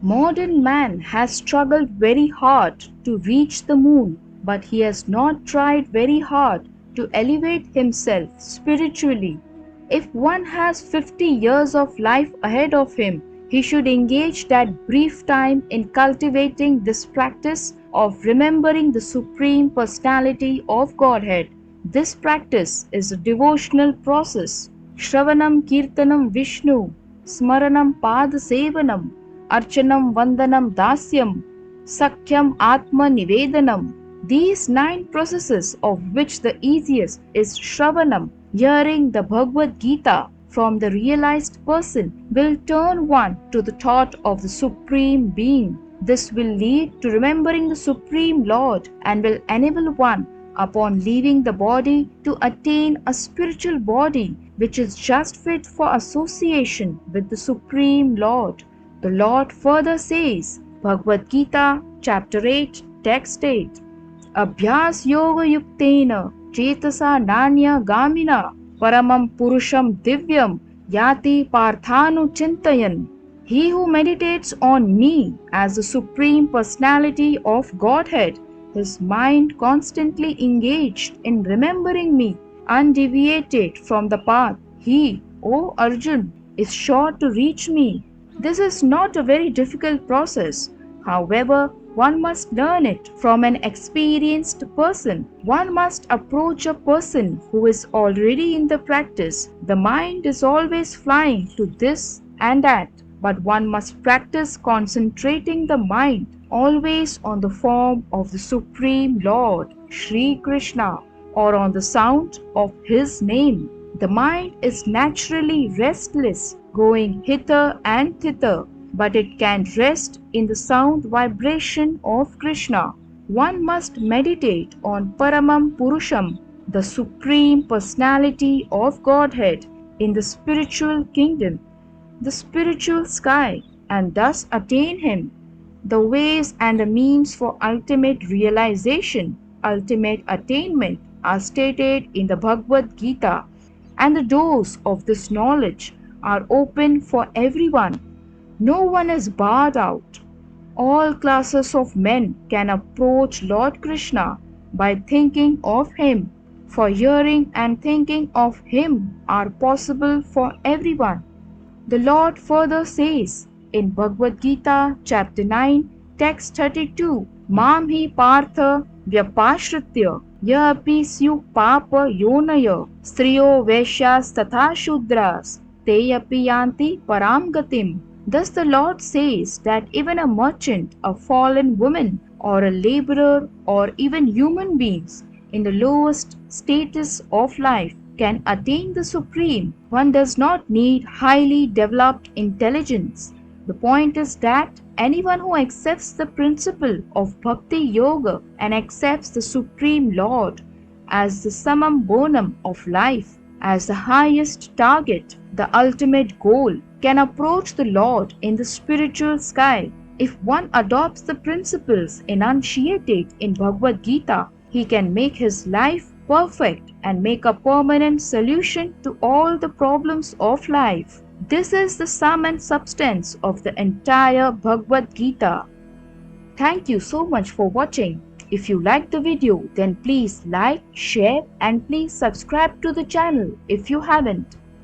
Modern man has struggled very hard to reach the moon, but he has not tried very hard to elevate himself spiritually. If one has 50 years of life ahead of him, he should engage that brief time in cultivating this practice of remembering the Supreme Personality of Godhead. This practice is a devotional process. Shravanam Kirtanam Vishnu, Smaranam Pada Sevanam, Archanam Vandanam Dasyam, Sakhyam Atma Nivedanam. These 9 processes, of which the easiest is Shravanam, hearing the Bhagavad Gita from the realized person, will turn one to the thought of the Supreme Being. This will lead to remembering the Supreme Lord and will enable one, upon leaving the body, to attain a spiritual body which is just fit for association with the Supreme Lord. The Lord further says, Bhagavad Gita, chapter 8, text 8, Abhyas yoga yuktena chetasa nanya gamina paramam purusham divyam yati parthanu chintayan. He who meditates on me as the Supreme Personality of Godhead, his mind constantly engaged in remembering me, undeviated from the path, he, O Arjun, is sure to reach me. This is not a very difficult process. However, one must learn it from an experienced person. One must approach a person who is already in the practice. The mind is always flying to this and that, but one must practice concentrating the mind always on the form of the Supreme Lord, Sri Krishna, or on the sound of His name. The mind is naturally restless, going hither and thither, but it can rest in the sound vibration of Krishna. One must meditate on Paramam Purusham, the Supreme Personality of Godhead, in the spiritual kingdom, the spiritual sky, and thus attain Him. The ways and the means for ultimate realization, ultimate attainment are stated in the Bhagavad Gita, and the doors of this knowledge are open for everyone. No one is barred out. All classes of men can approach Lord Krishna by thinking of Him, for hearing and thinking of Him are possible for everyone. The Lord further says in Bhagavad Gita, chapter 9, text 32, Mam hi partha vyapashritya yapi syuk papa yonaya striyo vaishyas tatha shudras te yapi yanti param gatim. Thus the Lord says that even a merchant, a fallen woman, or a laborer, or even human beings in the lowest status of life can attain the Supreme. One does not need highly developed intelligence. The point is that anyone who accepts the principle of Bhakti Yoga and accepts the Supreme Lord as the summum bonum of life, as the highest target, the ultimate goal, can approach the Lord in the spiritual sky. If one adopts the principles enunciated in Bhagavad Gita, he can make his life perfect and make a permanent solution to all the problems of life. This is the sum and substance of the entire Bhagavad Gita. Thank you so much for watching. If you liked the video, then please like, share, and please subscribe to the channel if you haven't.